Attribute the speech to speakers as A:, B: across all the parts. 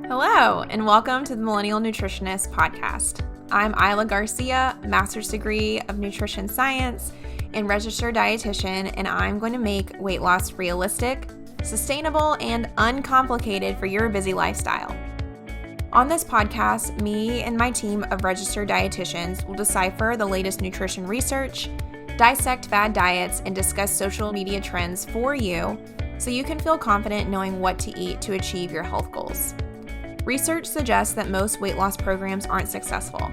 A: Hello, and welcome to the Millennial Nutritionist Podcast. I'm Isla Garcia, master's degree of nutrition science and registered dietitian, and I'm going to make weight loss realistic, sustainable, and uncomplicated for your busy lifestyle. On this podcast, me and my team of registered dietitians will decipher the latest nutrition research, dissect fad diets, and discuss social media trends for you so you can feel confident knowing what to eat to achieve your health goals. Research suggests that most weight loss programs aren't successful,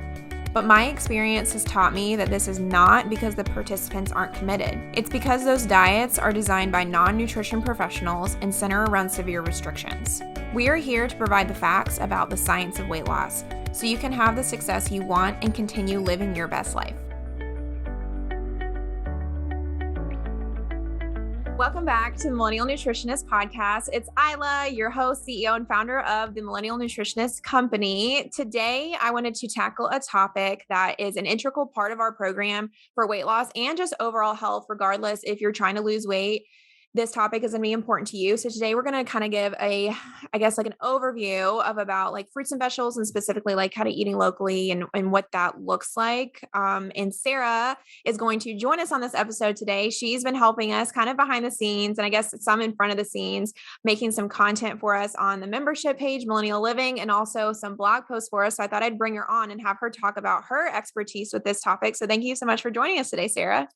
A: but my experience has taught me that this is not because the participants aren't committed. It's because those diets are designed by non-nutrition professionals and center around severe restrictions. We are here to provide the facts about the science of weight loss so you can have the success you want and continue living your best life. Welcome back to the Millennial Nutritionist Podcast. It's Isla, your host, CEO, and founder of the Millennial Nutritionist Company. Today, I wanted to tackle a topic that is an integral part of our program for weight loss and just overall health, regardless if you're trying to lose weight. This topic is going to be important to you. So today we're going to kind of give an overview of about like fruits and vegetables and specifically like kind of eating locally and what that looks like. And Sarah is going to join us on this episode today. She's been helping us kind of behind the scenes and I guess some in front of the scenes, making some content for us on the membership page, Millennial Living, and also some blog posts for us. So I thought I'd bring her on and have her talk about her expertise with this topic. So thank you so much for joining us today, Sarah.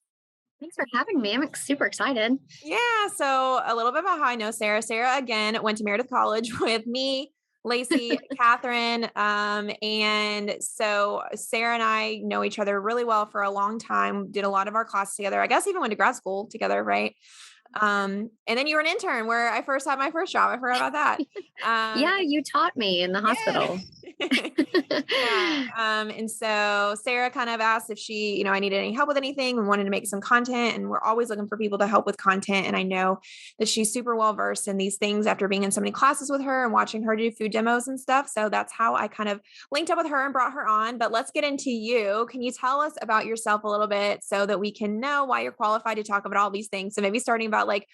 B: Thanks for having me. I'm super excited.
A: Yeah. So a little bit about how I know Sarah. Sarah, again, went to Meredith College with me, Lacey, Catherine. And so Sarah and I know each other really well for a long time, did a lot of our classes together. I guess even went to grad school together, right? And then you were an intern where I first had my first job. I forgot about that.
B: Yeah, you taught me in the hospital.
A: And so Sarah kind of asked if she, I needed any help with anything and wanted to make some content. And we're always looking for people to help with content. And I know that she's super well versed in these things after being in so many classes with her and watching her do food demos and stuff. So that's how I kind of linked up with her and brought her on. But let's get into you. Can you tell us about yourself a little bit so that we can know why you're qualified to talk about all these things? So maybe starting about like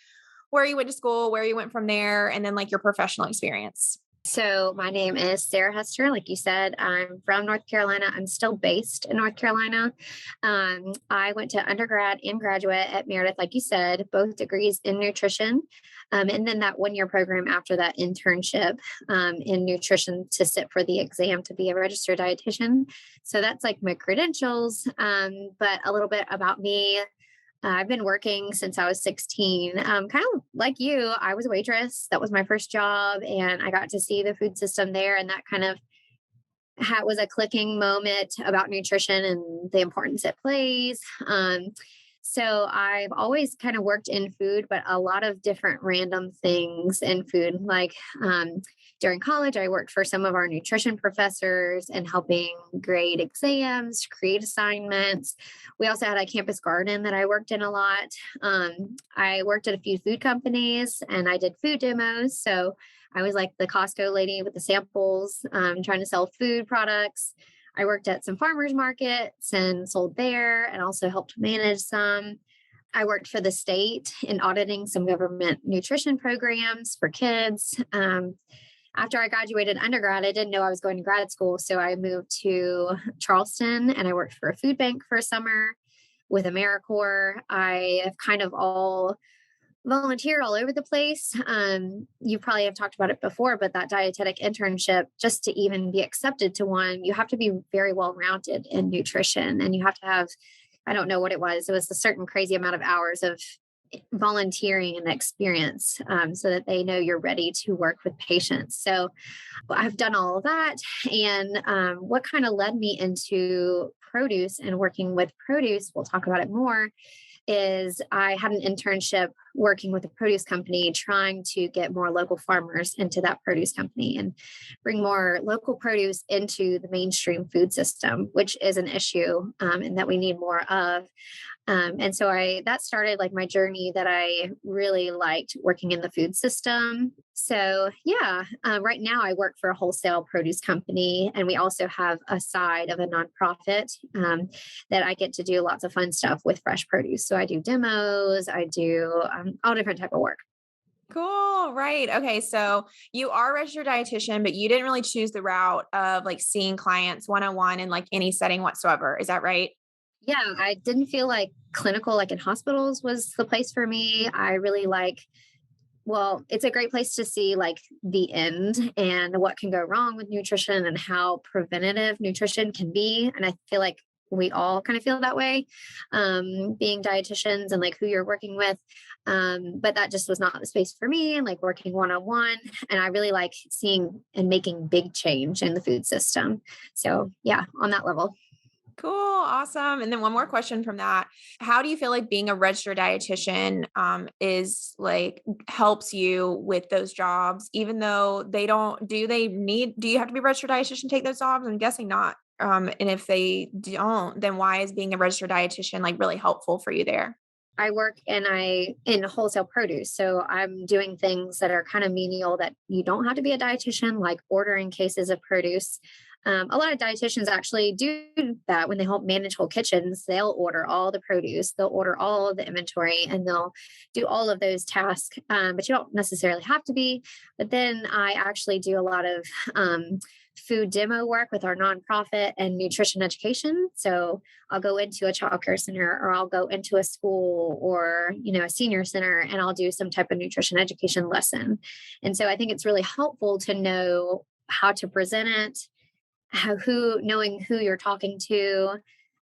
A: where you went to school, where you went from there, and then like your professional experience.
B: So my name is Sarah Hester. Like you said, I'm from North Carolina. I'm still based in North Carolina. I went to undergrad and graduate at Meredith, like you said, both degrees in nutrition. And then that 1-year program after that internship in nutrition to sit for the exam to be a registered dietitian. So that's like my credentials, but a little bit about me. I've been working since I was 16. Kind of like you, I was a waitress. That was my first job. And I got to see the food system there. And that kind of was a clicking moment about nutrition and the importance it plays. So I've always kind of worked in food, but a lot of different random things in food. Like during college, I worked for some of our nutrition professors and helping grade exams, create assignments. We also had a campus garden that I worked in a lot. I worked at a few food companies and I did food demos. So I was like the Costco lady with the samples, trying to sell food products. I worked at some farmers markets and sold there and also helped manage some. I worked for the state in auditing some government nutrition programs for kids. After I graduated undergrad, I didn't know I was going to grad school. So I moved to Charleston and I worked for a food bank for a summer with AmeriCorps. I have kind of all volunteered all over the place. You probably have talked about it before, but that dietetic internship, just to even be accepted to one, you have to be very well-rounded in nutrition and you have to have, I don't know what it was a certain crazy amount of hours of volunteering and experience so that they know you're ready to work with patients. So I've done all of that. And what kind of led me into produce and working with produce, we'll talk about it more, is I had an internship working with a produce company, trying to get more local farmers into that produce company and bring more local produce into the mainstream food system, which is an issue and that we need more of. And so that started like my journey that I really liked working in the food system. So yeah, right now I work for a wholesale produce company and we also have a side of a nonprofit that I get to do lots of fun stuff with fresh produce. So I do demos, I do all different type of work.
A: Cool. Right. Okay. So you are a registered dietitian, but you didn't really choose the route of like seeing clients one-on-one in like any setting whatsoever. Is that right?
B: Yeah, I didn't feel like clinical, like in hospitals, was the place for me. I really like, well, it's a great place to see like the end and what can go wrong with nutrition and how preventative nutrition can be. And I feel like we all kind of feel that way, being dietitians and like who you're working with. But that just was not the space for me, and like working one on one. And I really like seeing and making big change in the food system. So, yeah, on that level.
A: Cool. Awesome. And then one more question from that. How do you feel like being a registered dietitian is like helps you with those jobs, even though they don't, do you have to be a registered dietitian to take those jobs? I'm guessing not. And if they don't, then why is being a registered dietitian like really helpful for you there?
B: I work in wholesale produce. So I'm doing things that are kind of menial that you don't have to be a dietitian, like ordering cases of produce. A lot of dietitians actually do that when they help manage whole kitchens. They'll order all the produce, they'll order all of the inventory, and they'll do all of those tasks. But you don't necessarily have to be. But then I actually do a lot of food demo work with our nonprofit and nutrition education. So I'll go into a childcare center, or I'll go into a school, or, a senior center, and I'll do some type of nutrition education lesson. And so I think it's really helpful to know how to present it, knowing who you're talking to,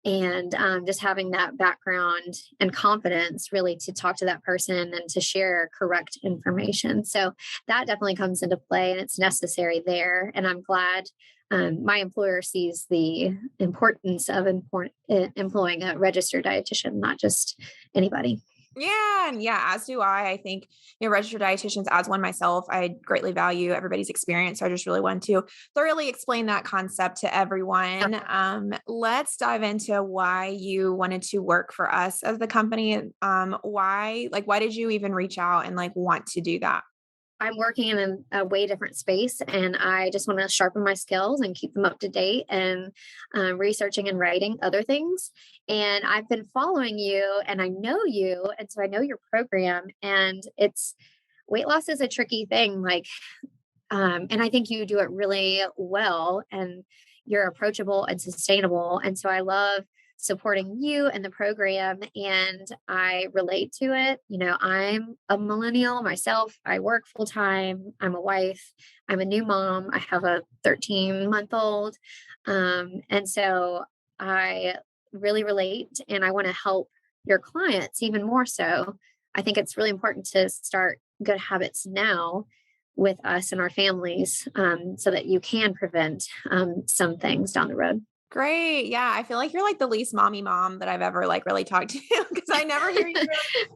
B: and just having that background and confidence really to talk to that person and to share correct information. So that definitely comes into play, and it's necessary there. And I'm glad my employer sees the importance of employing a registered dietitian, not just anybody.
A: Yeah, and yeah, as do I. I think, registered dietitians, as one myself, I greatly value everybody's experience. So I just really want to thoroughly explain that concept to everyone. Let's dive into why you wanted to work for us as the company. Why did you even reach out and like want to do that?
B: I'm working in a way different space, and I just want to sharpen my skills and keep them up to date, and researching and writing other things. And I've been following you, and I know you. And so I know your program, and it's weight loss is a tricky thing. And I think you do it really well, and you're approachable and sustainable. And so I love supporting you and the program, and I relate to it. I'm a millennial myself. I work full time. I'm a wife. I'm a new mom. I have a 13-month-old. And so I really relate, and I want to help your clients even more so. I think it's really important to start good habits now with us and our families, so that you can prevent some things down the road.
A: Great. Yeah. I feel like you're like the least mommy mom that I've ever like really talked to because I never hear you.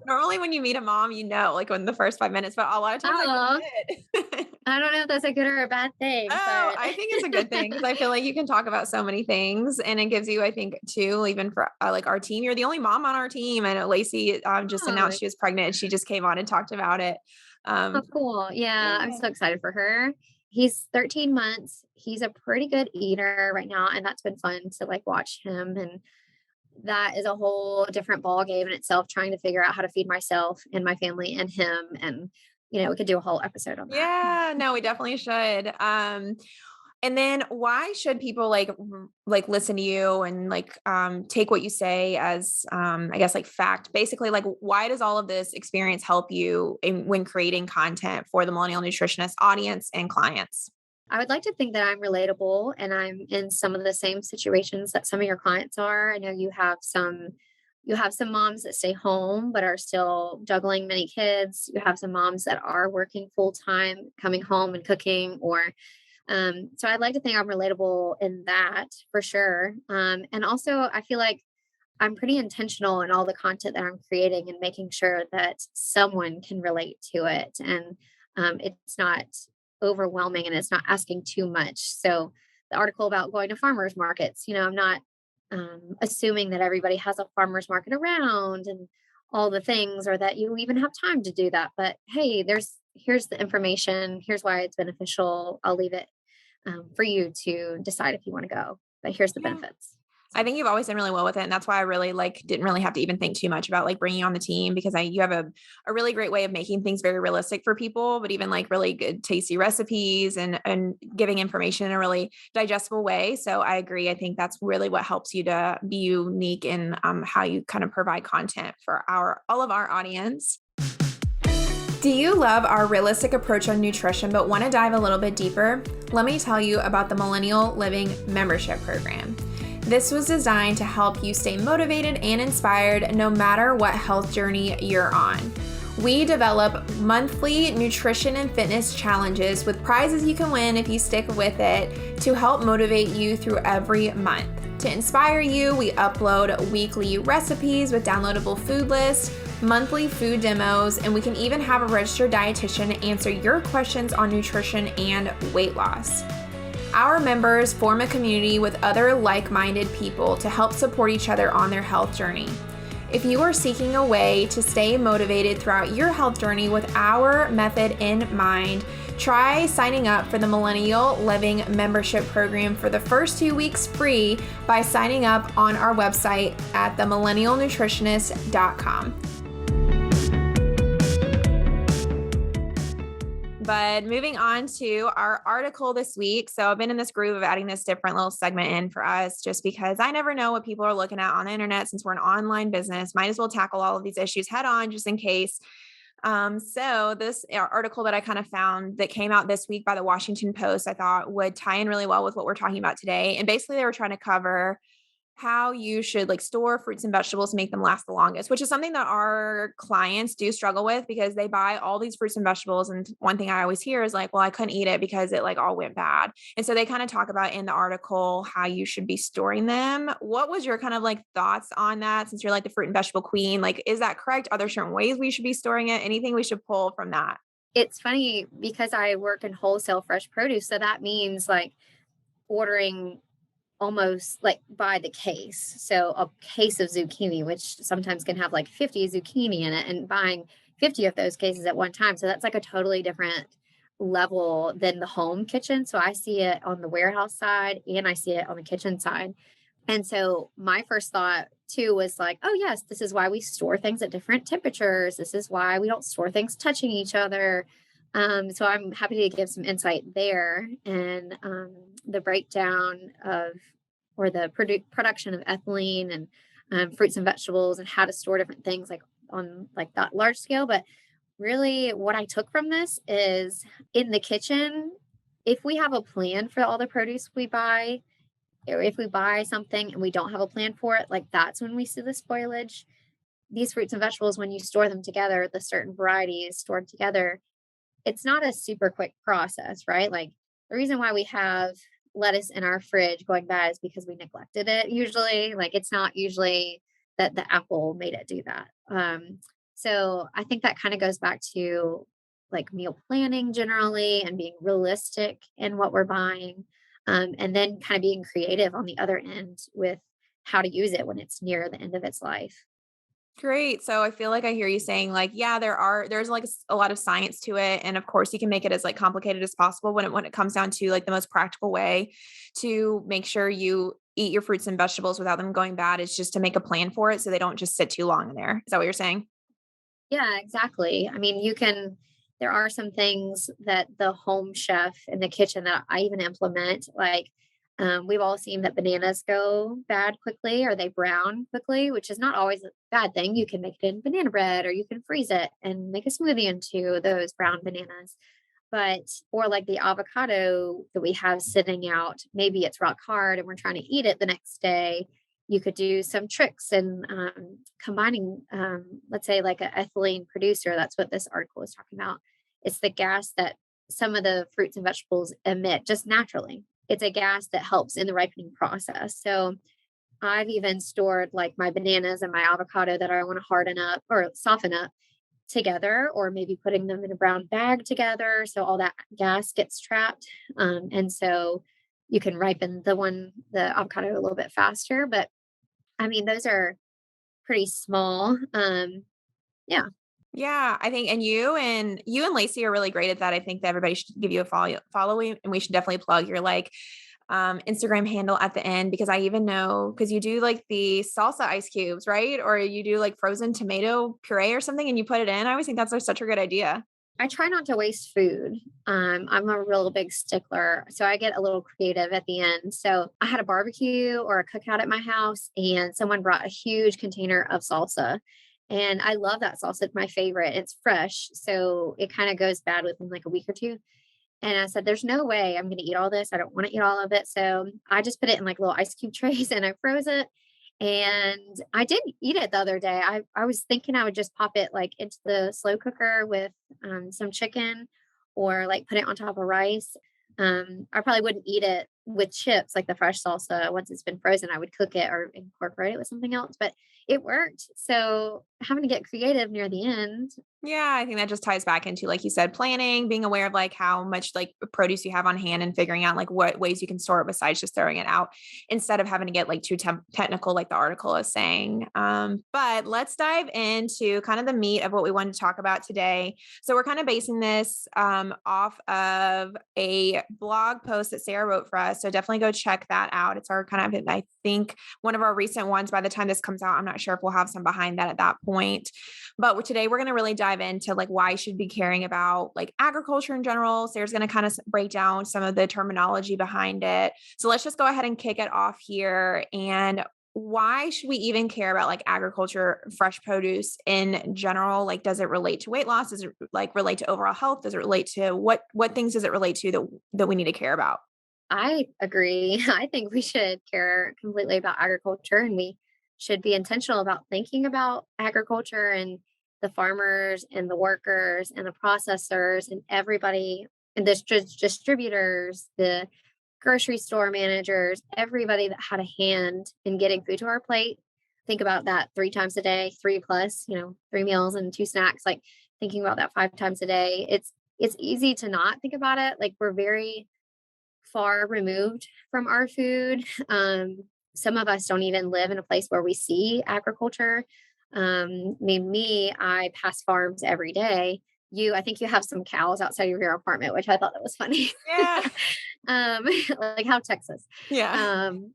A: Normally, when you meet a mom, like in the first 5 minutes, but a lot of times I
B: Oh,
A: forget.
B: I don't know if that's a good or a bad thing,
A: Oh,
B: but
A: I think it's a good thing because I feel like you can talk about so many things and it gives you, I think, too, even for like our team, you're the only mom on our team. I know Lacey just announced
B: oh,
A: she was pregnant and she just came on and talked about it.
B: oh,
A: Um,
B: cool. Yeah, I'm
A: yeah.
B: so excited for her. He's 13 months. He's a pretty good eater right now, and that's been fun to like watch him. And that is a whole different ball game in itself, trying to figure out how to feed myself and my family and him. And we could do a whole episode on that.
A: Yeah, no, we definitely should. And then why should people like listen to you and like take what you say as I guess like fact? Basically, like why does all of this experience help you when creating content for the millennial nutritionist audience and clients?
B: I would like to think that I'm relatable and I'm in some of the same situations that some of your clients are. I know you have some moms that stay home but are still juggling many kids. You have some moms that are working full time, coming home and cooking, or so I'd like to think I'm relatable in that for sure. And also I feel like I'm pretty intentional in all the content that I'm creating and making sure that someone can relate to it, and it's not overwhelming and it's not asking too much. So the article about going to farmers markets, I'm not assuming that everybody has a farmers market around and all the things, or that you even have time to do that. But hey, here's the information. Here's why it's beneficial. I'll leave it for you to decide if you want to go. But here's the
A: Yeah.
B: benefits.
A: I think you've always done really well with it. And that's why I really didn't really have to even think too much about bringing you on the team, because you have a really great way of making things very realistic for people, but even really good tasty recipes and giving information in a really digestible way. So I agree. I think that's really what helps you to be unique in how you kind of provide content for all of our audience. Do you love our realistic approach on nutrition but want to dive a little bit deeper? Let me tell you about the Millennial Living Membership Program. This was designed to help you stay motivated and inspired no matter what health journey you're on. We develop monthly nutrition and fitness challenges with prizes you can win if you stick with it to help motivate you through every month. To inspire you, we upload weekly recipes with downloadable food lists, monthly food demos, and we can even have a registered dietitian answer your questions on nutrition and weight loss. Our members form a community with other like-minded people to help support each other on their health journey. If you are seeking a way to stay motivated throughout your health journey with our method in mind, try signing up for the Millennial Living Membership Program for the first 2 weeks free by signing up on our website at themillennialnutritionist.com. But moving on to our article this week. So I've been in this groove of adding this different little segment in for us, just because I never know what people are looking at on the internet. Since we're an online business, might as well tackle all of these issues head on, just in case. So this article that I kind of found that came out this week by the Washington Post, I thought would tie in really well with what we're talking about today. And basically they were trying to cover how you should store fruits and vegetables to make them last the longest, which is something that our clients do struggle with, because they buy all these fruits and vegetables. And one thing I always hear is well, I couldn't eat it because it all went bad. And so they kind of talk about in the article how you should be storing them. What was your kind of thoughts on that, since you're the fruit and vegetable queen? Is that correct? Are there certain ways we should be storing it? Anything we should pull from that?
B: It's funny because I work in wholesale fresh produce. So that means ordering almost by the case. So a case of zucchini, which sometimes can have 50 zucchini in it, and buying 50 of those cases at one time. So that's a totally different level than the home kitchen. So I see it on the warehouse side and I see it on the kitchen side. And so my first thought too was oh yes, this is why we store things at different temperatures. This is why we don't store things touching each other. So I'm happy to give some insight there, and the breakdown of, or the production of ethylene and fruits and vegetables, and how to store different things on that large scale. But really what I took from this is, in the kitchen, if we have a plan for all the produce we buy, or if we buy something and we don't have a plan for it, that's when we see the spoilage. These fruits and vegetables, when you store them together, the certain varieties stored together, it's not a super quick process, right? The reason why we have lettuce in our fridge going bad is because we neglected it. Usually, it's not usually that the apple made it do that. So I think that kind of goes back to meal planning generally, and being realistic in what we're buying. And then kind of being creative on the other end with how to use it when it's near the end of its life.
A: Great. So I feel like I hear you saying yeah, there's a lot of science to it. And of course you can make it as complicated as possible when it comes down to the most practical way to make sure you eat your fruits and vegetables without them going bad is just to make a plan for it, so they don't just sit too long in there. Is that what you're saying?
B: Yeah, exactly. I mean, there are some things that the home chef in the kitchen that I even implement, we've all seen that bananas go bad quickly, or they brown quickly, which is not always a bad thing. You can make it in banana bread, or you can freeze it and make a smoothie into those brown bananas. But, or the avocado that we have sitting out, maybe it's rock hard and we're trying to eat it the next day. You could do some tricks and combining, let's say, a ethylene producer. That's what this article is talking about. It's the gas that some of the fruits and vegetables emit just naturally. It's a gas that helps in the ripening process. So I've even stored my bananas and my avocado that I want to harden up or soften up together, or maybe putting them in a brown bag together, so all that gas gets trapped. And so you can ripen the avocado a little bit faster. But I meing, those are pretty small. Yeah.
A: Yeah, I think, and you and Lacey are really great at that. I think that everybody should give you a following, and we should definitely plug your Instagram handle at the end, because I even know, because you do like the salsa ice cubes, right? Or you do like frozen tomato puree or something and you put it in. I always think that's like such a good idea.
B: I try not to waste food. I'm a real big stickler, so I get a little creative at the end. So I had a barbecue or a cookout at my house, and someone brought a huge container of salsa. And I love that salsa. It's my favorite. It's fresh, so it kind of goes bad within like a week or two. And I said, there's no way I'm going to eat all this. I don't want to eat all of it. So I just put it in like little ice cube trays and I froze it. And I did eat it the other day. I was thinking I would just pop it like into the slow cooker with some chicken or like put it on top of rice. I probably wouldn't eat it with chips, like the fresh salsa. Once it's been frozen, I would cook it or incorporate it with something else, but it worked. So having to get creative near the end.
A: Yeah, I think that just ties back into, like you said, planning, being aware of like how much like produce you have on hand and figuring out like what ways you can store it besides just throwing it out, instead of having to get like too technical, like the article is saying. But let's dive into kind of the meat of what we wanted to talk about today. So we're kind of basing this off of a blog post that Sarah wrote for us. So definitely go check that out. It's our kind of, I think, one of our recent ones. By the time this comes out, I'm not sure if we'll have some behind that at that point. But today we're going to really dive into like why you should be caring about like agriculture in general. Sarah's going to kind of break down some of the terminology behind it. So let's just go ahead and kick it off here. And why should we even care about like agriculture, fresh produce in general? Like, does it relate to weight loss? Does it like relate to overall health? Does it relate to what things does it relate to that we need to care about?
B: I agree. I think we should care completely about agriculture and we should be intentional about thinking about agriculture and the farmers and the workers and the processors and everybody and the distributors, the grocery store managers, everybody that had a hand in getting food to our plate. Think about that 3 times a day, three plus, 3 meals and 2 snacks, like thinking about that 5 times a day. It's easy to not think about it. Like we're very far removed from our food. Some of us don't even live in a place where we see agriculture. I pass farms every day. I think you have some cows outside of your apartment, which I thought that was funny.
A: Yeah.
B: Like how Texas.
A: Yeah.
B: Um,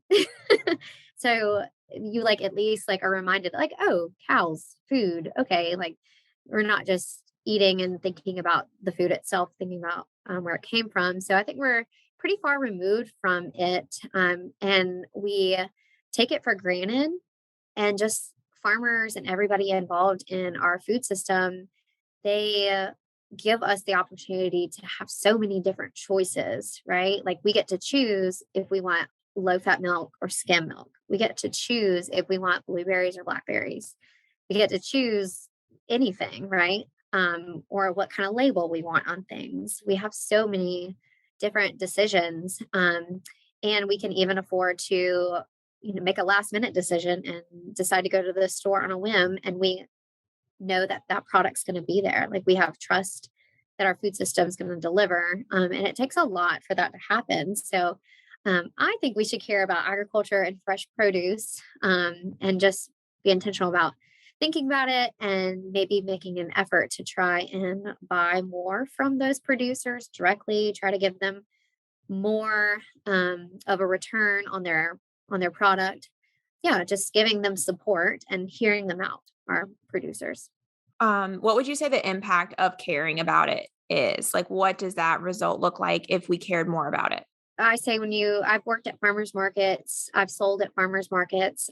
B: so you like at least like are reminded like, oh, cows, food. Okay. Like we're not just eating and thinking about the food itself, thinking about where it came from. So I think we're pretty far removed from it. And we take it for granted and just farmers and everybody involved in our food system, they give us the opportunity to have so many different choices, right? Like we get to choose if we want low fat milk or skim milk. We get to choose if we want blueberries or blackberries. We get to choose anything, right? Or what kind of label we want on things. We have so many different decisions. And we can even afford to make a last minute decision and decide to go to the store on a whim, and we know that that product's going to be there. Like we have trust that our food system is going to deliver, and it takes a lot for that to happen. So I think we should care about agriculture and fresh produce, and just be intentional about thinking about it and maybe making an effort to try and buy more from those producers directly, try to give them more of a return on their product. Yeah, just giving them support and hearing them out, our producers.
A: What would you say the impact of caring about it is? Like, what does that result look like if we cared more about it?
B: I say I've worked at farmers markets, I've sold at farmers markets.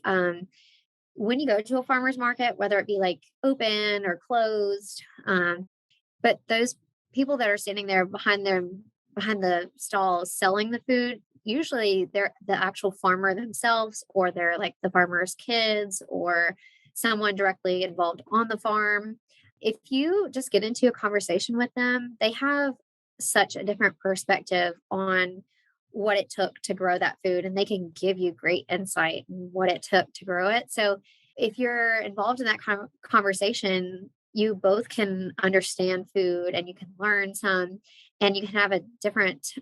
B: When you go to a farmers market, whether it be like open or closed, but those people that are standing there behind the stalls selling the food, usually they're the actual farmer themselves, or they're like the farmer's kids or someone directly involved on the farm. If you just get into a conversation with them, they have such a different perspective on what it took to grow that food, and they can give you great insight in what it took to grow it. So if you're involved in that conversation, you both can understand food and you can learn some, and you can have a different,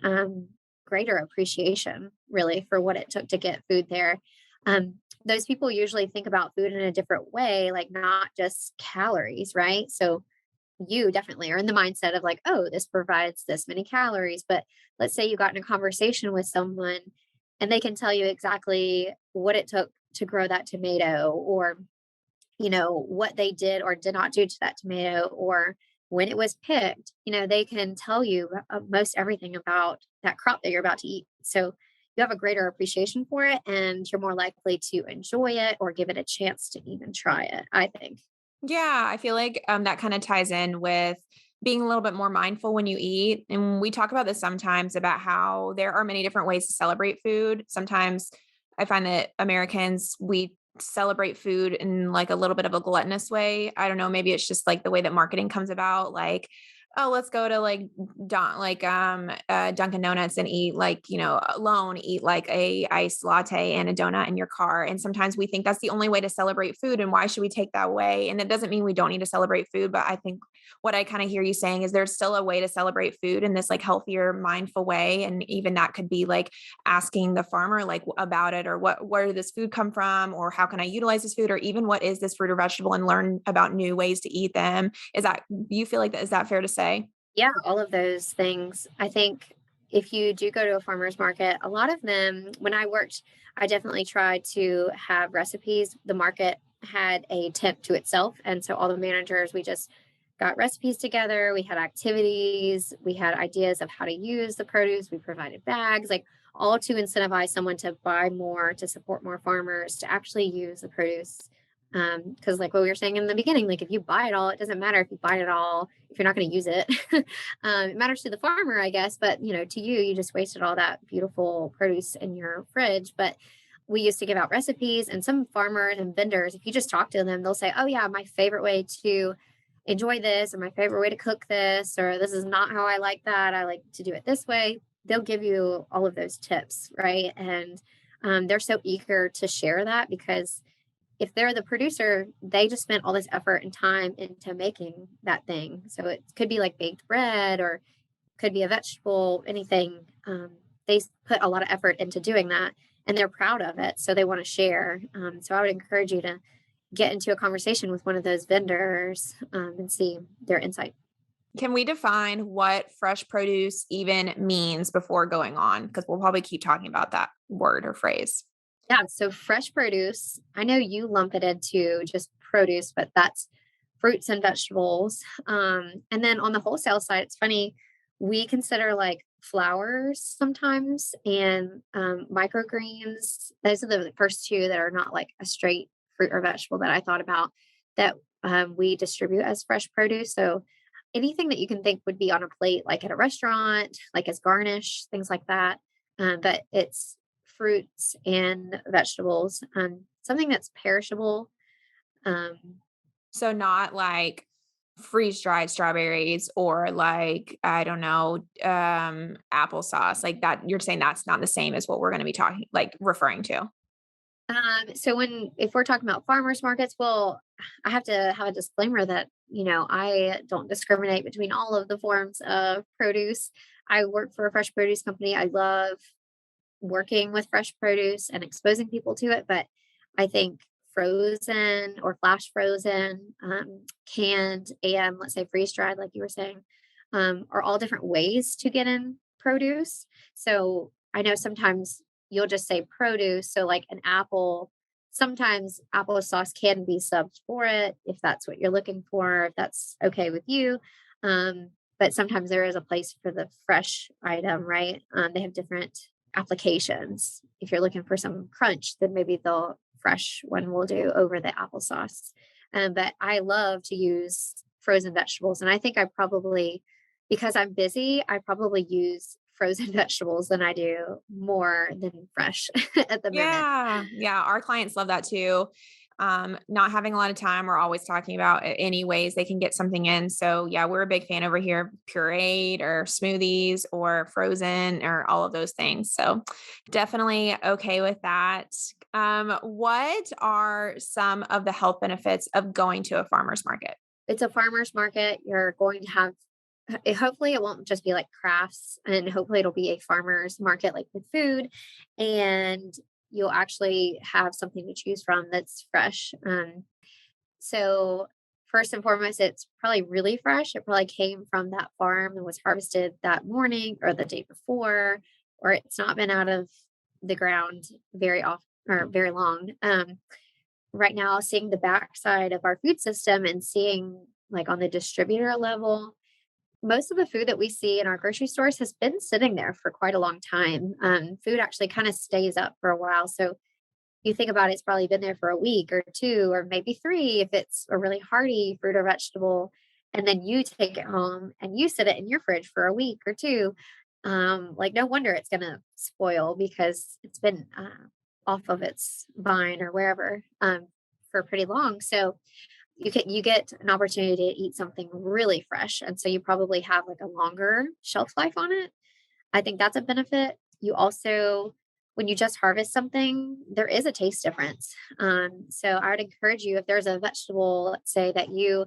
B: greater appreciation really for what it took to get food there. Those people usually think about food in a different way, like not just calories, right? So you definitely are in the mindset of like, oh, this provides this many calories. But let's say you got in a conversation with someone and they can tell you exactly what it took to grow that tomato, or what they did or did not do to that tomato, or when it was picked. They can tell you most everything about that crop that you're about to eat. So you have a greater appreciation for it, and you're more likely to enjoy it or give it a chance to even try it, I think.
A: Yeah, I feel like that kind of ties in with being a little bit more mindful when you eat. And we talk about this sometimes about how there are many different ways to celebrate food. Sometimes I find that Americans, we celebrate food in like a little bit of a gluttonous way. I don't know, maybe it's just like the way that marketing comes about. Like, oh, let's go to like Dunkin' Donuts and eat like, alone, eat like a iced latte and a donut in your car. And sometimes we think that's the only way to celebrate food. And why should we take that away? And it doesn't mean we don't need to celebrate food, but I think what I kind of hear you saying is there's still a way to celebrate food in this like healthier, mindful way. And even that could be like asking the farmer like about it, or where did this food come from, or how can I utilize this food, or even what is this fruit or vegetable, and learn about new ways to eat them. Is that, you feel like that, is that fair to say?
B: Yeah, all of those things. I think if you do go to a farmer's market, a lot of them, when I worked, I definitely tried to have recipes. The market had a tent to itself. And so all the managers, we just got recipes together. We had activities. We had ideas of how to use the produce. We provided bags, like all to incentivize someone to buy more, to support more farmers, to actually use the produce. Because like what we were saying in the beginning, like if you buy it all, it doesn't matter if you buy it all if you're not going to use it. It matters to the farmer, I guess, but to you, you just wasted all that beautiful produce in your fridge. But we used to give out recipes, and some farmers and vendors, if you just talk to them, they'll say, "Oh yeah, my favorite way to enjoy this, or my favorite way to cook this, or this is not how I like that. I like to do it this way." They'll give you all of those tips, right? And they're so eager to share that, because if they're the producer, they just spent all this effort and time into making that thing. So it could be like baked bread, or could be a vegetable, anything. Put a lot of effort into doing that, and they're proud of it. So they want to share. So I would encourage you to get into a conversation with one of those vendors, and see their insight.
A: Can we define what fresh produce even means before going on? Because we'll probably keep talking about that word or phrase.
B: Yeah, so fresh produce, I know you lump it into just produce, but that's fruits and vegetables. And then on the wholesale side, it's funny, we consider like flowers sometimes, and microgreens. Those are the first two that are not like a straight fruit or vegetable that I thought about, that we distribute as fresh produce. So anything that you can think would be on a plate, like at a restaurant, like as garnish, things like that. But it's fruits and vegetables, something that's perishable. Um,
A: So not like freeze dried strawberries or like, I don't know, applesauce like that. You're saying that's not the same as what we're going to be talking, like referring to.
B: so if we're talking about farmers markets, well, I have to have a disclaimer that, I don't discriminate between all of the forms of produce. I work for a fresh produce company. I love working with fresh produce and exposing people to it. But I think frozen or flash frozen, canned, and let's say freeze dried, like you were saying, are all different ways to get in produce. So I know sometimes you'll just say produce. So, like an apple, sometimes applesauce can be subbed for it if that's what you're looking for, if that's okay with you. But sometimes there is a place for the fresh item, right? They have different applications. If you're looking for some crunch, then maybe the fresh one will do over the applesauce. But I love to use frozen vegetables. And I think because I'm busy, I probably use frozen vegetables than I do more than fresh at the moment.
A: Yeah. Yeah. Our clients love that too. Not having a lot of time, we're always talking about any ways they can get something in. So yeah, we're a big fan over here, pureed or smoothies or frozen or all of those things. So definitely okay with that. What are some of the health benefits of going to a farmer's market?
B: It's a farmer's market. You're going to have, hopefully, it won't just be like crafts, and hopefully, it'll be a farmer's market like with food. And you'll actually have something to choose from that's fresh. So, first and foremost, it's probably really fresh. It probably came from that farm and was harvested that morning or the day before, or it's not been out of the ground very often or very long. Right now, seeing the backside of our food system and seeing like on the distributor level, most of the food that we see in our grocery stores has been sitting there for quite a long time. Food actually kind of stays up for a while. So you think about it, it's probably been there for a week or two, or maybe three if it's a really hearty fruit or vegetable. And then you take it home and you sit it in your fridge for a week or two. Like, no wonder it's going to spoil because it's been off of its vine or wherever for pretty long. So you get an opportunity to eat something really fresh. And so you probably have like a longer shelf life on it. I think that's a benefit. You also, when you just harvest something, there is a taste difference. So I would encourage you if there's a vegetable, let's say that you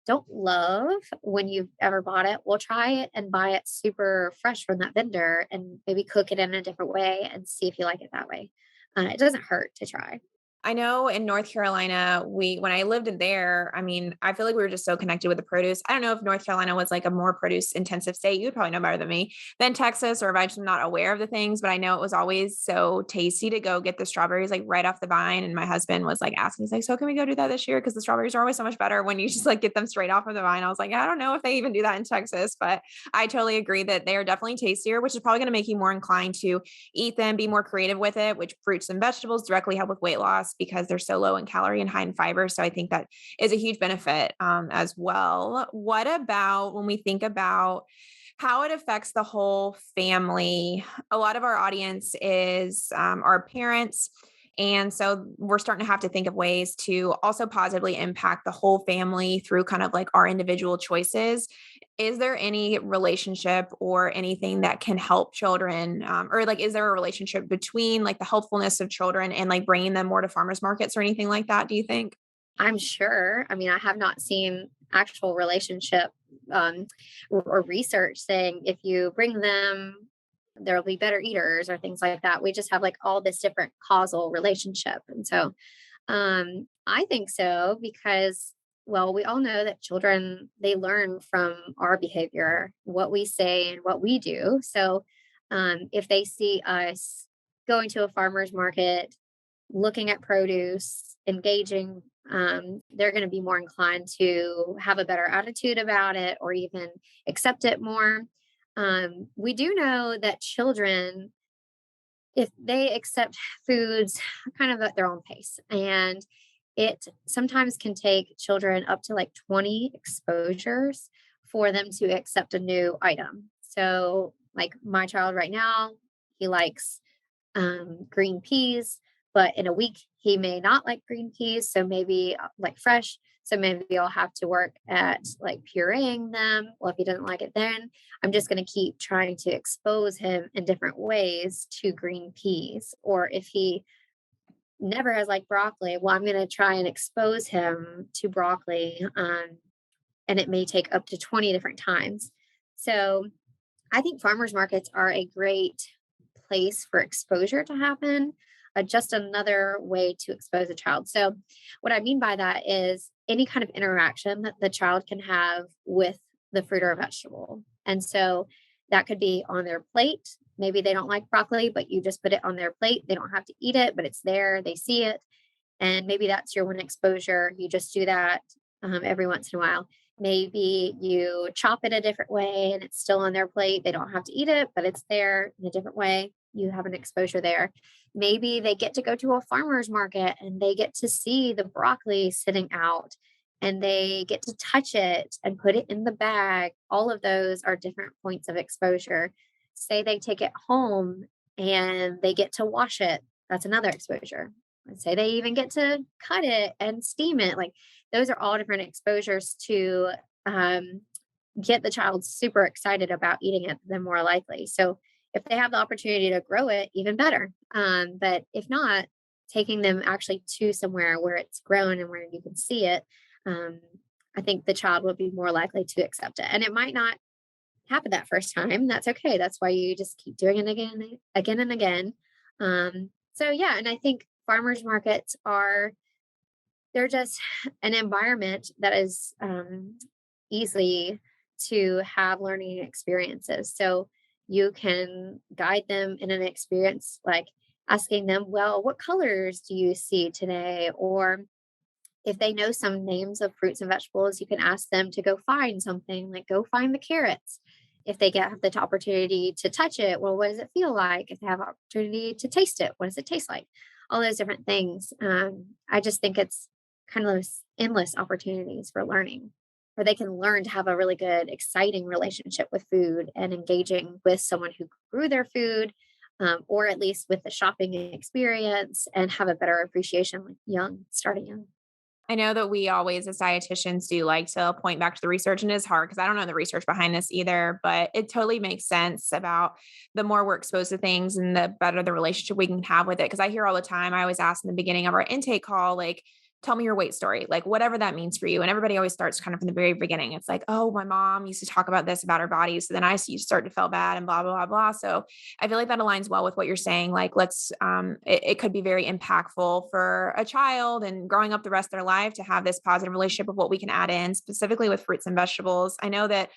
B: don't love when you've ever bought it, well, try it and buy it super fresh from that vendor and maybe cook it in a different way and see if you like it that way. It doesn't hurt to try.
A: I know in North Carolina, when I lived in there, I mean, I feel like we were just so connected with the produce. I don't know if North Carolina was like a more produce intensive state. You'd probably know better than me than Texas, or if I'm just not aware of the things, but I know it was always so tasty to go get the strawberries like right off the vine. And my husband was like asking, he's like, so can we go do that this year? Because the strawberries are always so much better when you just like get them straight off of the vine. I was like, I don't know if they even do that in Texas, but I totally agree that they are definitely tastier, which is probably going to make you more inclined to eat them, be more creative with it, which fruits and vegetables directly help with weight loss because they're so low in calorie and high in fiber. So I think that is a huge benefit as well. What about when we think about how it affects the whole family? A lot of our audience is our parents. And so we're starting to have to think of ways to also positively impact the whole family through kind of like our individual choices. Is there any relationship or anything that can help children? Or like, is there a relationship between like the helpfulness of children and like bringing them more to farmers markets or anything like that? Do you think?
B: I'm sure. I mean, I have not seen actual relationship um, or research saying if you bring them, there'll be better eaters or things like that. We just have like all this different causal relationship. And so I think so because, well, we all know that children, they learn from our behavior, what we say and what we do. So if they see us going to a farmer's market, looking at produce, engaging, they're going to be more inclined to have a better attitude about it or even accept it more. We do know that children, if they accept foods kind of at their own pace, and it sometimes can take children up to like 20 exposures for them to accept a new item. So, like my child right now, he likes green peas, but in a week he may not like green peas. So maybe like fresh. So maybe I'll have to work at like pureeing them. Well, if he doesn't like it, then I'm just going to keep trying to expose him in different ways to green peas. Or if he never has liked broccoli, well, I'm going to try and expose him to broccoli. And it may take up to 20 different times. So I think farmers markets are a great place for exposure to happen, just another way to expose a child. So, what I mean by that is any kind of interaction that the child can have with the fruit or vegetable. And so that could be on their plate. Maybe they don't like broccoli, but you just put it on their plate. They don't have to eat it, but it's there. They see it. And maybe that's your one exposure. You just do that every once in a while. Maybe you chop it a different way and it's still on their plate. They don't have to eat it, but it's there in a different way. You have an exposure there. Maybe they get to go to a farmer's market and they get to see the broccoli sitting out and they get to touch it and put it in the bag. All of those are different points of exposure. Say they take it home and they get to wash it. That's another exposure. And say they even get to cut it and steam it. Like those are all different exposures to get the child super excited about eating it, then more likely. So if they have the opportunity to grow it, even better. But if not, taking them actually to somewhere where it's grown and where you can see it, um, I think the child will be more likely to accept it. And it might not happen that first time. That's okay. That's why you just keep doing it again, and again and again. So yeah, and I think farmers markets are they're just an environment that is easy to have learning experiences. So you can guide them in an experience like asking them, well, what colors do you see today? Or if they know some names of fruits and vegetables, you can ask them to go find something, like go find the carrots. If they have the opportunity to touch it, well, what does it feel like? If they have opportunity to taste it, what does it taste like? All those different things. I just think it's kind of those endless opportunities for learning, where they can learn to have a really good, exciting relationship with food and engaging with someone who grew their food, or at least with the shopping experience, and have a better appreciation, like young, starting young.
A: I know that we always, as dietitians, do like to point back to the research, and it's hard because I don't know the research behind this either, but it totally makes sense about the more we're exposed to things and the better the relationship we can have with it. Because I hear all the time, I always ask in the beginning of our intake call, like, tell me your weight story, like whatever that means for you. And everybody always starts kind of from the very beginning. It's like, oh, my mom used to talk about this about her body. So then I used to start to feel bad and blah, blah, blah, blah. So I feel like that aligns well with what you're saying. Like, it could be very impactful for a child and growing up the rest of their life to have this positive relationship of what we can add in, specifically with fruits and vegetables. I know that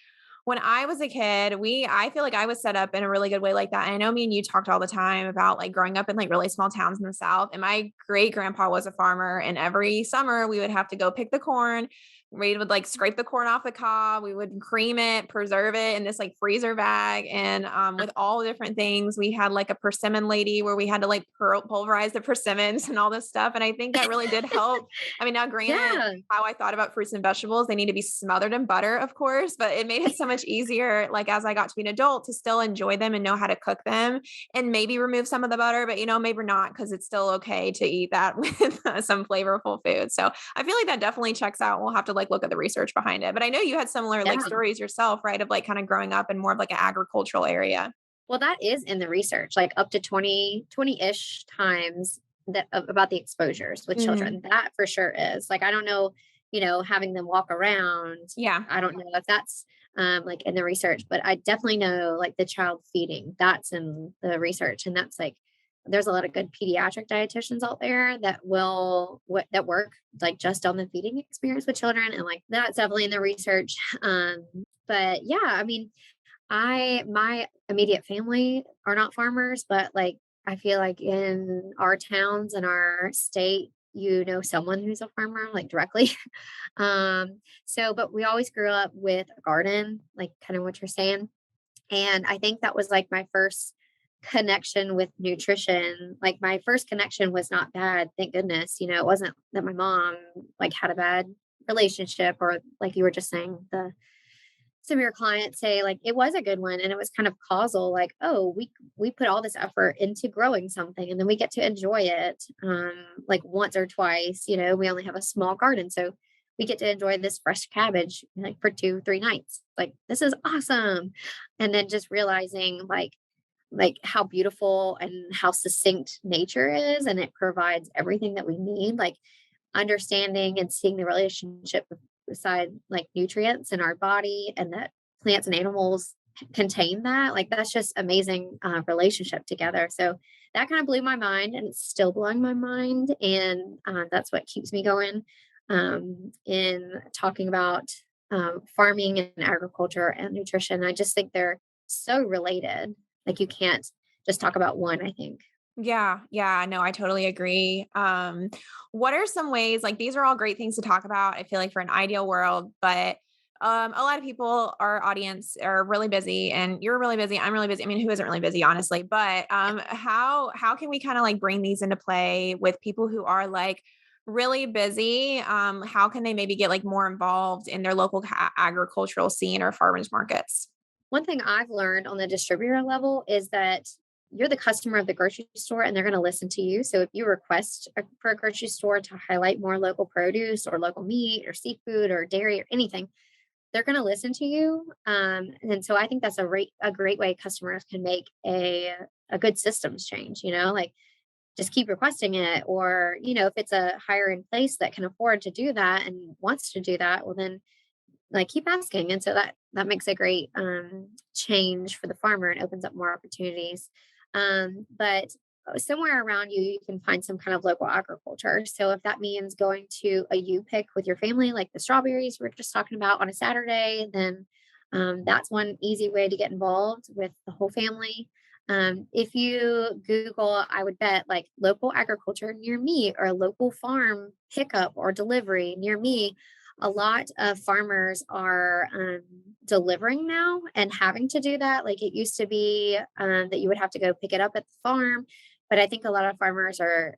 A: when I was a kid, I feel like I was set up in a really good way like that. And I know me and you talked all the time about like growing up in like really small towns in the South. And my great grandpa was a farmer. And every summer we would have to go pick the corn. We would like scrape the corn off the cob. We would cream it, preserve it in this like freezer bag. And with all the different things, we had like a persimmon lady where we had to like pulverize the persimmons and all this stuff. And I think that really did help. I mean, now granted,
B: Yeah.
A: how I thought about fruits and vegetables, they need to be smothered in butter, of course, but it made it so much easier, like as I got to be an adult, to still enjoy them and know how to cook them and maybe remove some of the butter, but maybe not, because it's still okay to eat that with some flavorful food. So I feel like that definitely checks out. We'll have to like look at the research behind it. But I know you had similar like
B: Yeah.
A: stories yourself, right? Of like kind of growing up in more of like an agricultural area.
B: Well, that is in the research, like up to 20-ish times that about the exposures with
A: Mm,
B: children. That for sure is. Like, I don't know, having them walk around.
A: yeah.
B: I don't know if that's like in the research, but I definitely know like the child feeding, that's in the research. And that's like there's a lot of good pediatric dietitians out there that that work like just on the feeding experience with children. And like that's definitely in the research. But yeah, I mean, my immediate family are not farmers, but like I feel like in our towns and our state, someone who's a farmer like directly. But we always grew up with a garden, like kind of what you're saying. And I think that was like my first connection with nutrition. Like my first connection was not bad, thank goodness. It wasn't that my mom like had a bad relationship, or like you were just saying, the some of your clients say like it was a good one and it was kind of causal, like, oh, we put all this effort into growing something and then we get to enjoy it like once or twice. We only have a small garden, so we get to enjoy this fresh cabbage like for 2-3 nights. Like, this is awesome. And then just realizing like how beautiful and how succinct nature is, and it provides everything that we need, like understanding and seeing the relationship beside like nutrients in our body, and that plants and animals contain that. Like, that's just amazing relationship together. So that kind of blew my mind, and it's still blowing my mind. And that's what keeps me going in talking about farming and agriculture and nutrition. I just think they're so related. Like, you can't just talk about one, I think.
A: Yeah, yeah, no, I totally agree. What are some ways, like these are all great things to talk about, I feel like, for an ideal world, but a lot of people, our audience, are really busy, and you're really busy, I'm really busy. I mean, who isn't really busy, honestly? But how can we kind of like bring these into play with people who are like really busy? How can they maybe get like more involved in their local agricultural scene or farmers markets?
B: One thing I've learned on the distributor level is that you're the customer of the grocery store and they're going to listen to you. So if you request for a grocery store to highlight more local produce or local meat or seafood or dairy or anything, they're going to listen to you. And so I think that's a great way customers can make a good systems change, like just keep requesting it. Or, if it's a higher in place that can afford to do that and wants to do that, well, then like keep asking. And so that makes a great change for the farmer and opens up more opportunities. But somewhere around you, you can find some kind of local agriculture. So if that means going to a U pick with your family, like the strawberries we are just talking about on a Saturday, then that's one easy way to get involved with the whole family. If you Google, I would bet like local agriculture near me or local farm pickup or delivery near me, a lot of farmers are delivering now and having to do that. Like it used to be that you would have to go pick it up at the farm. But I think a lot of farmers are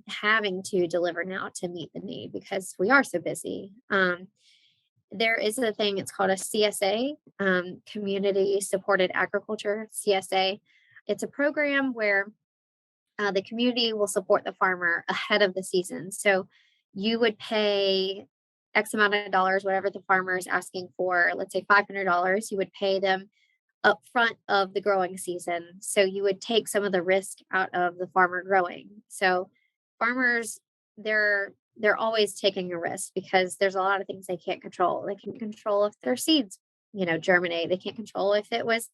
B: having to deliver now to meet the need because we are so busy. There is a thing, it's called a CSA, Community Supported Agriculture, CSA. It's a program where the community will support the farmer ahead of the season. So you would pay X amount of dollars, whatever the farmer is asking for, let's say $500, you would pay them up front of the growing season. So you would take some of the risk out of the farmer growing. So farmers, they're always taking a risk because there's a lot of things they can't control. They can't control if their seeds, germinate. They can't control if there was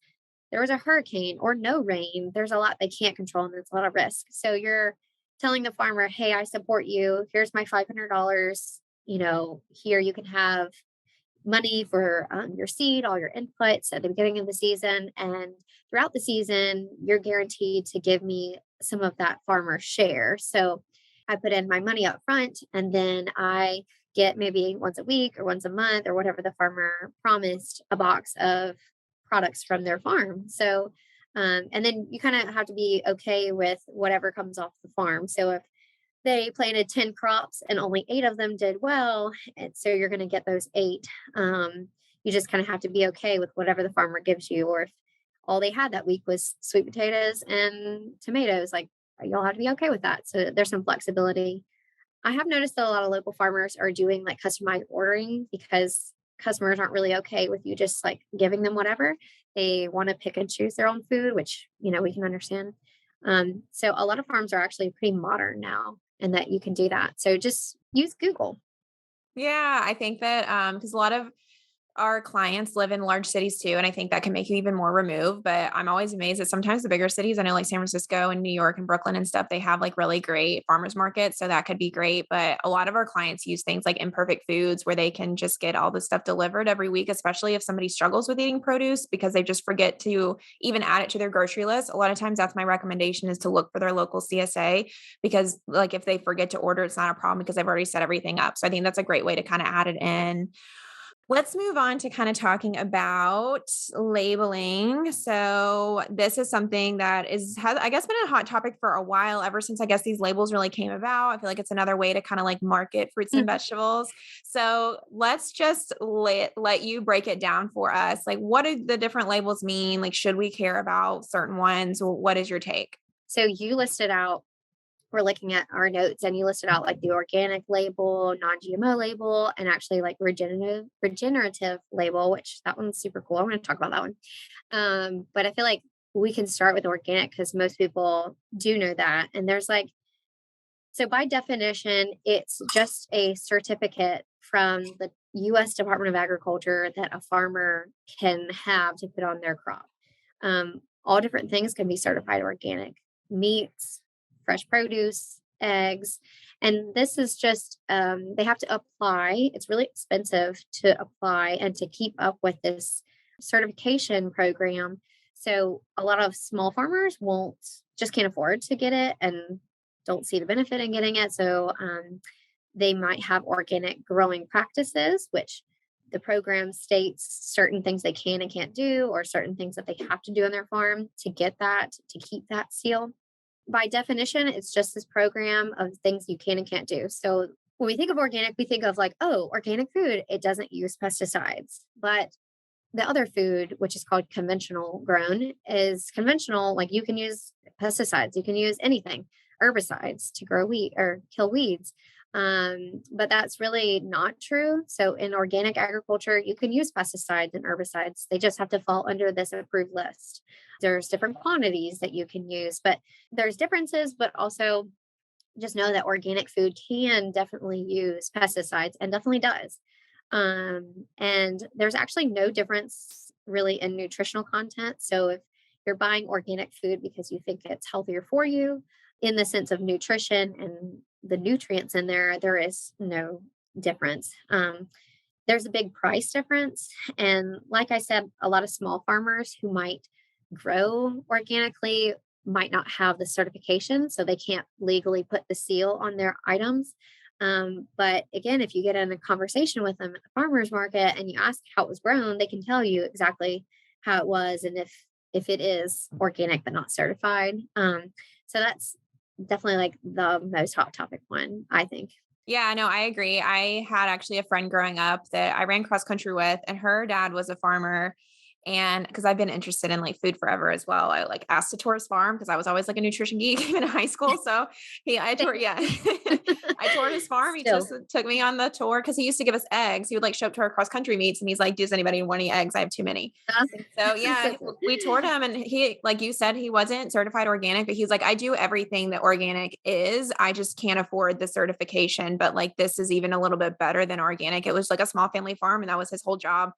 B: a hurricane or no rain. There's a lot they can't control and it's a lot of risk. So you're telling the farmer, hey, I support you. Here's my $500. Here you can have money for your seed, all your inputs at the beginning of the season. And throughout the season, you're guaranteed to give me some of that farmer share. So I put in my money up front and then I get maybe once a week or once a month or whatever the farmer promised a box of products from their farm. So, and then you kind of have to be okay with whatever comes off the farm. So if they planted 10 crops and only 8 of them did well, and so you're going to get those 8. You just kind of have to be okay with whatever the farmer gives you. Or if all they had that week was sweet potatoes and tomatoes, like you'll have to be okay with that. So there's some flexibility. I have noticed that a lot of local farmers are doing like customized ordering because customers aren't really okay with you just like giving them whatever. They want to pick and choose their own food, which, we can understand. So a lot of farms are actually pretty modern now and that you can do that. So just use Google.
A: Yeah, I think that because a lot of our clients live in large cities too, and I think that can make you even more removed. But I'm always amazed that sometimes the bigger cities, I know like San Francisco and New York and Brooklyn and stuff, they have like really great farmers markets. So that could be great. But a lot of our clients use things like Imperfect Foods where they can just get all the stuff delivered every week, especially if somebody struggles with eating produce because they just forget to even add it to their grocery list. A lot of times that's my recommendation is to look for their local CSA because like if they forget to order, it's not a problem because I've already set everything up. So I think that's a great way to kind of add it in. Let's move on to kind of talking about labeling. So this is something that has, I guess, been a hot topic for a while, ever since I guess these labels really came about. I feel like it's another way to kind of like market fruits and vegetables. So let's just let you break it down for us. Like, what do the different labels mean? Like, should we care about certain ones? What is your take?
B: So you listed out, we're looking at our notes and you listed out like the organic label, non-GMO label, and actually like regenerative label, which that one's super cool. I want to talk about that one. But I feel like we can start with organic because most people do know that. And there's like, so by definition, it's just a certificate from the US Department of Agriculture that a farmer can have to put on their crop. All different things can be certified organic: meats, fresh produce, eggs. And this is just, they have to apply. It's really expensive to apply and to keep up with this certification program. So a lot of small farmers won't, just can't afford to get it and don't see the benefit in getting it. So they might have organic growing practices, which the program states certain things they can and can't do, or certain things that they have to do on their farm to get that, to keep that seal. By definition, it's just this program of things you can and can't do. So when we think of organic, we think of like, oh, organic food, it doesn't use pesticides. But the other food, which is called conventional grown, is conventional. Like you can use pesticides, you can use anything, herbicides to grow wheat or kill weeds. But that's really not true. So in organic agriculture, you can use pesticides and herbicides. They just have to fall under this approved list. There's different quantities that you can use, but there's differences, but also just know that organic food can definitely use pesticides and definitely does. And there's actually no difference really in nutritional content. So if you're buying organic food because you think it's healthier for you in the sense of nutrition and the nutrients in there, there is no difference. There's a big price difference. And like I said, a lot of small farmers who might grow organically might not have the certification, so they can't legally put the seal on their items. But again, if you get in a conversation with them at the farmers market and you ask how it was grown, they can tell you exactly how it was and if it is organic but not certified. So that's definitely like the most hot topic one, I think.
A: Yeah, no, I agree. I had actually a friend growing up that I ran cross country with, and her dad was a farmer. And because I've been interested in like food forever as well, I like asked to tour his farm because I was always like a nutrition geek even in high school. So I toured, yeah, I toured his farm. He just
B: Still,
A: took me on the tour because he used to give us eggs. He would like show up to our cross country meets and he's like, does anybody want any eggs? I have too many.
B: awesome.
A: So
B: So
A: yeah,
B: cool.
A: we toured him and he, like you said, he wasn't certified organic, but he's like, I do everything that organic is. I just can't afford the certification, but like, this is even a little bit better than organic. It was like a small family farm and that was his whole job.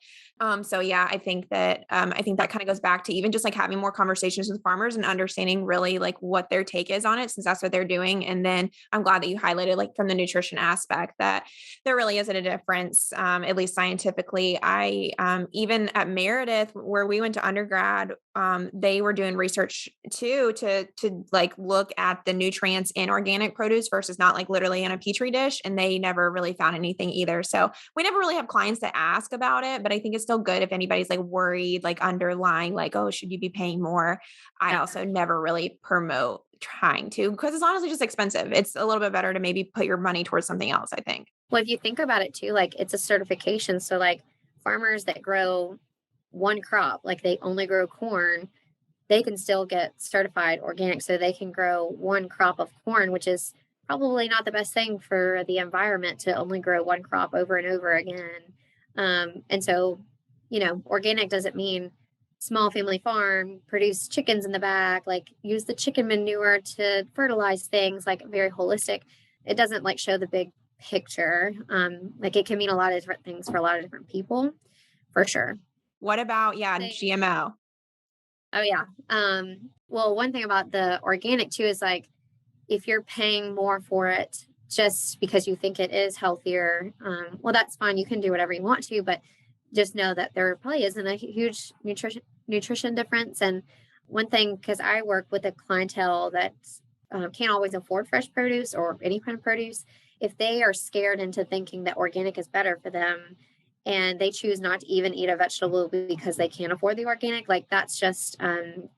A: So yeah, I think that kind of goes back to even just like having more conversations with farmers and understanding really like what their take is on it, since that's what they're doing. And then I'm glad that you highlighted like from the nutrition aspect that there really isn't a difference, at least scientifically. Even at Meredith, where we went to undergrad, they were doing research too to like look at the nutrients in organic produce versus not like literally in a petri dish, and they never really found anything either. So we never really have clients that ask about it, but I think it's still good if anybody's like worried, like underlying, like, oh, should you be paying more? I
B: yeah.
A: also never really promote trying to, because it's honestly just expensive. It's a little bit better to maybe put your money towards something else, I think.
B: Well, if you think about it too, like it's a certification. So like farmers that grow one crop, like they only grow corn, they can still get certified organic. So they can grow one crop of corn, which is probably not the best thing for the environment to only grow one crop over and over again. And so, organic doesn't mean small family farm, produce chickens in the back, like use the chicken manure to fertilize things, like very holistic. It doesn't like show the big picture. Like it can mean a lot of different things for a lot of different people, for sure.
A: What about, yeah,
B: Thing-
A: GMO?
B: Oh yeah. Well, one thing about the organic too is like if you're paying more for it just because you think it is healthier, well, that's fine. You can do whatever you want to, but just know that there probably isn't a huge nutrition difference. And one thing, because I work with a clientele that can't always afford fresh produce or any kind of produce, if they are scared into thinking that organic is better for them and they choose not to even eat a vegetable because they can't afford the organic, like that's just kind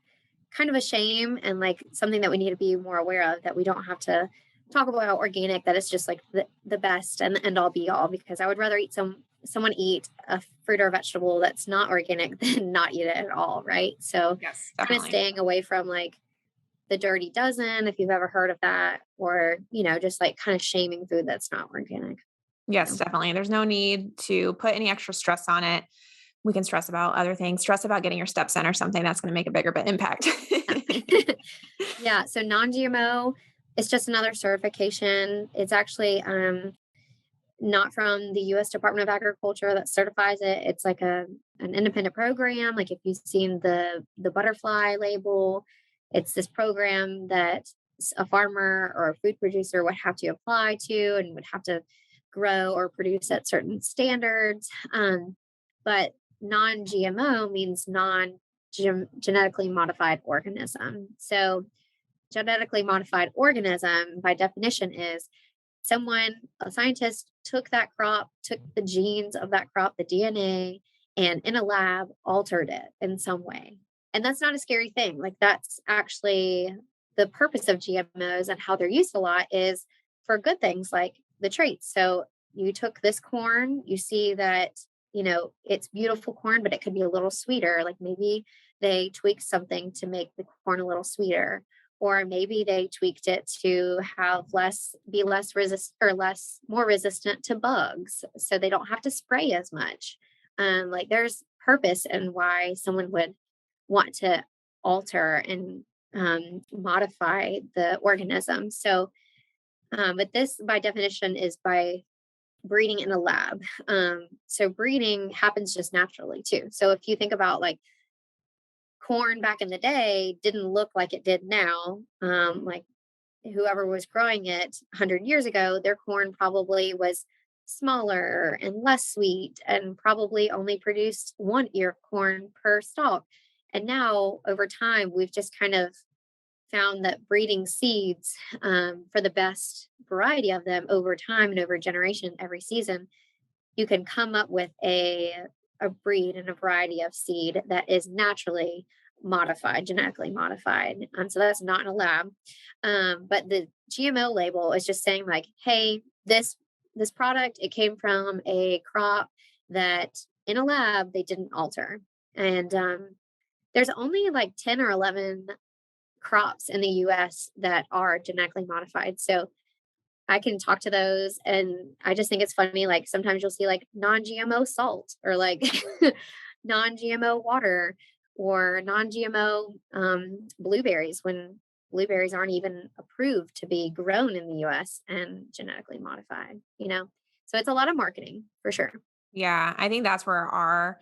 B: of a shame and like something that we need to be more aware of, that we don't have to talk about organic, that it's just like the best and the end all be all, because I would rather someone eat a fruit or vegetable that's not organic than not eat it at all, right? So
A: Yes,
B: kind of
A: definitely.
B: staying away from like the dirty dozen, if you've ever heard of that, or just like kind of shaming food that's not organic.
A: Yes,
B: So
A: definitely. There's no need to put any extra stress on it. We can stress about other things, stress about getting your steps in or something that's going to make a bigger impact.
B: yeah. Yeah, so non-GMO, it's just another certification. It's actually not from the US Department of Agriculture that certifies it. It's like an independent program. Like if you've seen the butterfly label, it's this program that a farmer or a food producer would have to apply to and would have to grow or produce at certain standards. But non-GMO means genetically modified organism. So genetically modified organism by definition is a scientist took that crop, took the genes of that crop, the DNA, and in a lab altered it in some way. And that's not a scary thing. Like that's actually the purpose of GMOs and how they're used a lot is for good things like the traits. So you took this corn, you see that, it's beautiful corn, but it could be a little sweeter. Like maybe they tweaked something to make the corn a little sweeter, or maybe they tweaked it to have be less resist or more resistant to bugs, so they don't have to spray as much. Like there's purpose in why someone would want to alter and modify the organism. So but this by definition is by breeding in a lab. So breeding happens just naturally too. So if you think about like corn back in the day didn't look like it did now. Like whoever was growing it 100 years ago, their corn probably was smaller and less sweet and probably only produced one ear of corn per stalk. And now over time, we've just kind of found that breeding seeds for the best variety of them over time and over generation every season, you can come up with a breed and a variety of seed that is naturally modified, genetically modified. So that's not in a lab. But the GMO label is just saying like, hey, this product, it came from a crop that in a lab they didn't alter. And there's only like 10 or 11 crops in the US that are genetically modified. So I can talk to those, and I just think it's funny, like, sometimes you'll see, like, non-GMO salt or, like, non-GMO water or non-GMO, blueberries when blueberries aren't even approved to be grown in the US and genetically modified, you know? So it's a lot of marketing for sure.
A: Yeah, I think that's where our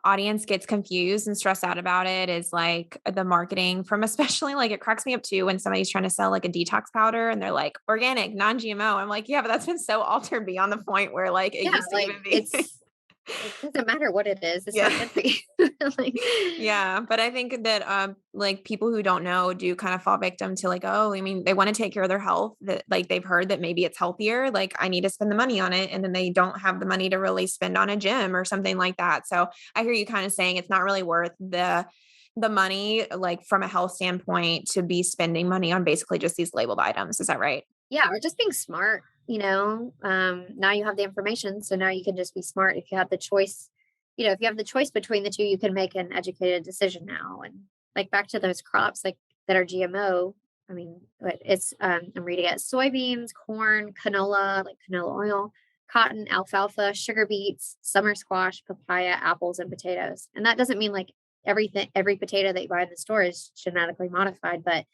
A: audience gets confused and stressed out about it is like the marketing from especially like it cracks me up too when somebody's trying to sell like a detox powder and they're like organic, non-GMO. I'm like, yeah, but that's been so altered beyond the point where like it
B: Yeah,
A: used to
B: like,
A: even be.
B: it doesn't matter what it is, it's
A: Yeah.
B: not good for you. Like
A: Yeah, but I think that, like, people who don't know do kind of fall victim to, like, oh, I mean, they wanna take care of their health, that like, they've heard that maybe it's healthier, like, I need to spend the money on it, and then they don't have the money to really spend on a gym or something like that, so I hear you kinda saying it's not really worth the money, like, from a health standpoint to be spending money on basically just these labeled items, is that right?
B: Yeah, or just being smart, you know. Now you have the information, so now you can just be smart. If you have the choice, if you have the choice between the two, you can make an educated decision now. And like back to those crops like that are GMO. I mean, but it's I'm reading it: soybeans, corn, canola, like canola oil, cotton, alfalfa, sugar beets, summer squash, papaya, apples, and potatoes. And that doesn't mean like every potato that you buy in the store is genetically modified, but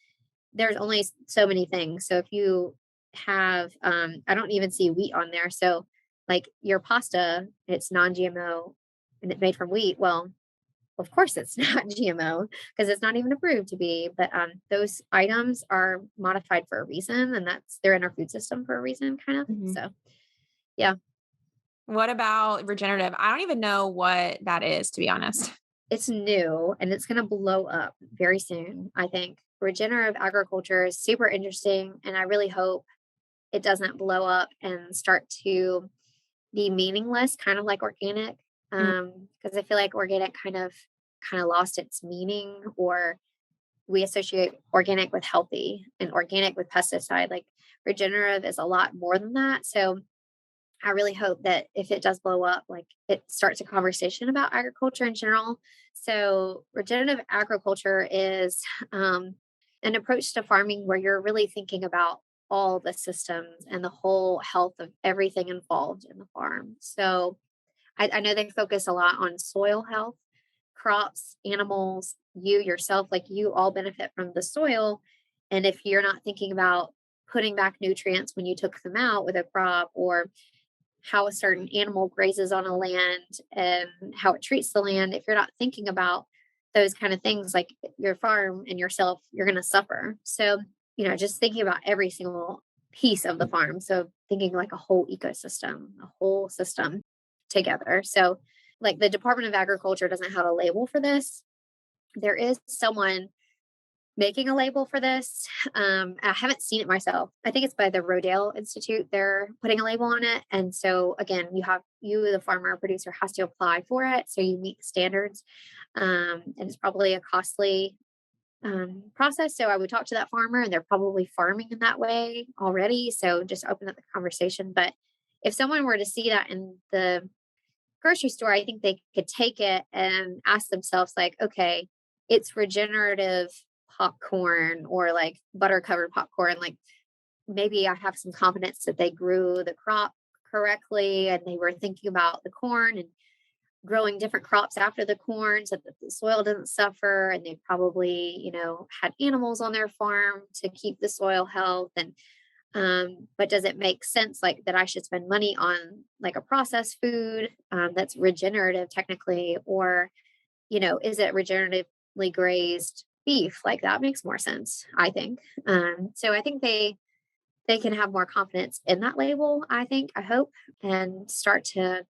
B: there's only so many things. So if you have, I don't even see wheat on there. So like your pasta, it's non-GMO and it's made from wheat. Well, of course it's not GMO because it's not even approved to be. But those items are modified for a reason, and they're in our food system for a reason, kind of.
A: Mhm.
B: So yeah,
A: What about regenerative? I don't even know what that is, to be honest.
B: it's new and it's going to blow up very soon. I think regenerative agriculture is super interesting, and I really hope it doesn't blow up and start to be meaningless, kind of like organic.
A: Mhm.
B: Because I feel like organic kind of lost its meaning, or we associate organic with healthy and organic with pesticide. Like regenerative is a lot more than that. So I really hope that if it does blow up, like it starts a conversation about agriculture in general. So regenerative agriculture is an approach to farming where you're really thinking about all the systems and the whole health of everything involved in the farm. So I know they focus a lot on soil health, crops, animals, you yourself, like you all benefit from the soil. And if you're not thinking about putting back nutrients when you took them out with a crop, or how a certain animal grazes on a land and how it treats the land, if you're not thinking about those kind of things, like your farm and yourself, you're going to suffer. So, just thinking about every single piece of the farm. So, thinking like a whole ecosystem, a whole system together. So, like the Department of Agriculture doesn't have a label for this. There is someone making a label for this. I haven't seen it myself. I think it's by the Rodale Institute. They're putting a label on it. And so again, the farmer or producer has to apply for it. So you meet the standards. And it's probably a costly process. So I would talk to that farmer, and they're probably farming in that way already. So just open up the conversation. But if someone were to see that in the grocery store, I think they could take it and ask themselves, like, okay, it's regenerative popcorn or like butter covered popcorn. Like maybe I have some confidence that they grew the crop correctly and they were thinking about the corn and growing different crops after the corn so that the soil doesn't suffer. And they probably, had animals on their farm to keep the soil health. And but does it make sense like that I should spend money on like a processed food that's regenerative technically, or is it regeneratively grazed beef? Like that makes more sense, I think. So I think they can have more confidence in that label. I hope, and start to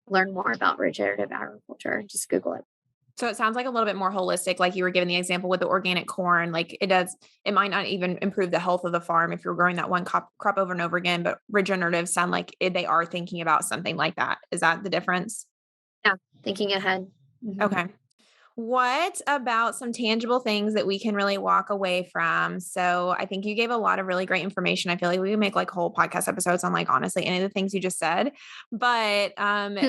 B: learn more about regenerative agriculture. Just Google it.
A: So it sounds like a little bit more holistic, like you were giving the example with the organic corn. Like it might not even improve the health of the farm if you're growing that one crop over and over again, but regenerative sound like they are thinking about something like that. Is that the difference?
B: Yeah, thinking ahead. Mhm.
A: Okay. What about some tangible things that we can really walk away from? So I think you gave a lot of really great information. I feel like we can make like whole podcast episodes on like honestly any of the things you just said. But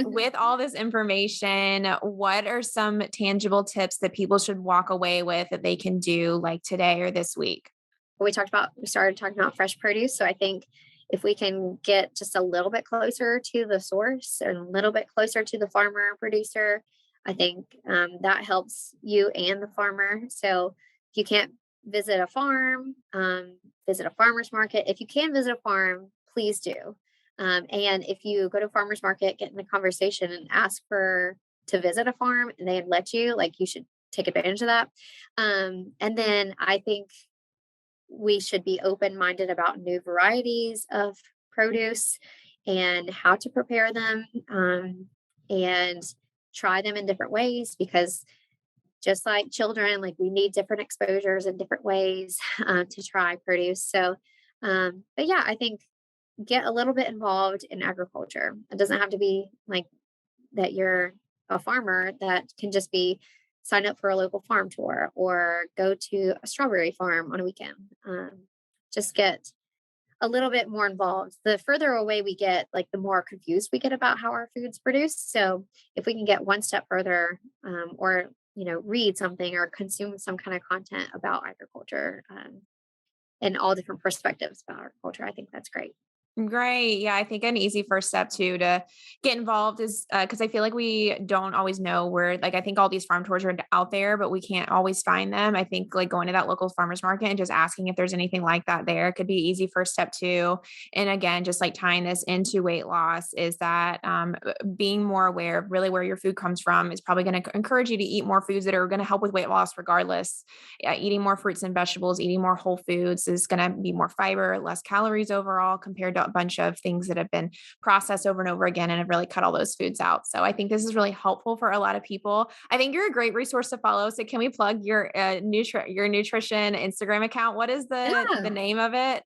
A: with all this information, what are some tangible tips that people should walk away with that they can do like today or this week?
B: We started talking about fresh produce. So I think if we can get just a little bit closer to the source and a little bit closer to the farmer or producer, I think that helps you and the farmer. So if you can't visit a farm, visit a farmer's market. If you can visit a farm, please do. And if you go to a farmer's market, get in a conversation and ask for to visit a farm and they let you, like you should take advantage of that. And then I think we should be open minded about new varieties of produce and how to prepare them, and try them in different ways because just like children, like we need different exposures in different ways to try produce. So, but yeah, I think get a little bit involved in agriculture. It doesn't have to be like that you're a farmer, that can just be sign up for a local farm tour or go to a strawberry farm on a weekend. Just get a little bit more involved. The further away we get, like the more confused we get about how our food's produced. So if we can get one step further, or read something or consume some kind of content about agriculture, and all different perspectives about agriculture, I think that's great.
A: Great. Yeah, I think an easy first step too to get involved is because I feel like we don't always know where, like, I think all these farm tours are out there, but we can't always find them. I think like going to that local farmer's market and just asking if there's anything like that there could be easy first step too. And again, just like tying this into weight loss is that being more aware of really where your food comes from is probably going to encourage you to eat more foods that are going to help with weight loss regardless. Eating more fruits and vegetables, eating more whole foods is going to be more fiber, less calories overall compared to a bunch of things that have been processed over and over again and have really cut all those foods out. So I think this is really helpful for a lot of people. I think you're a great resource to follow. So can we plug your your nutrition Instagram account? What is the
B: Yeah.
A: name of it?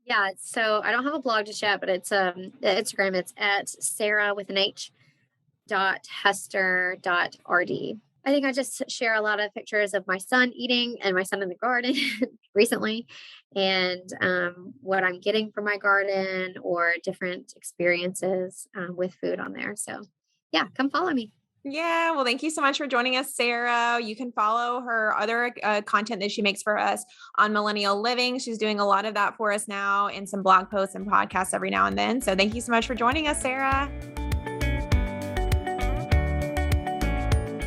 B: Yeah. So I don't have a blog just yet, but it's the Instagram. It's at Sarah with an H Hester.rd. I think I just share a lot of pictures of my son eating and my son in the garden recently, and what I'm getting from my garden or different experiences with food on there. So, yeah, come follow me.
A: Yeah, well, thank you so much for joining us, Sarah. You can follow her other content that she makes for us on Millennial Living. She's doing a lot of that for us now and some blog posts and podcasts every now and then. So thank you so much for joining us, Sarah.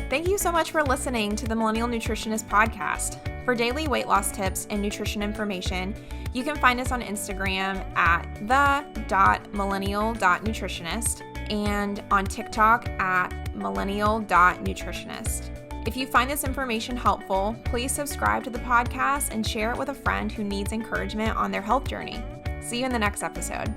A: Thank you so much for listening to the Millennial Nutritionist podcast. For daily weight loss tips and nutrition information, you can find us on Instagram at the.millennial.nutritionist and on TikTok at millennial.nutritionist. If you find this information helpful, please subscribe to the podcast and share it with a friend who needs encouragement on their health journey. See you in the next episode.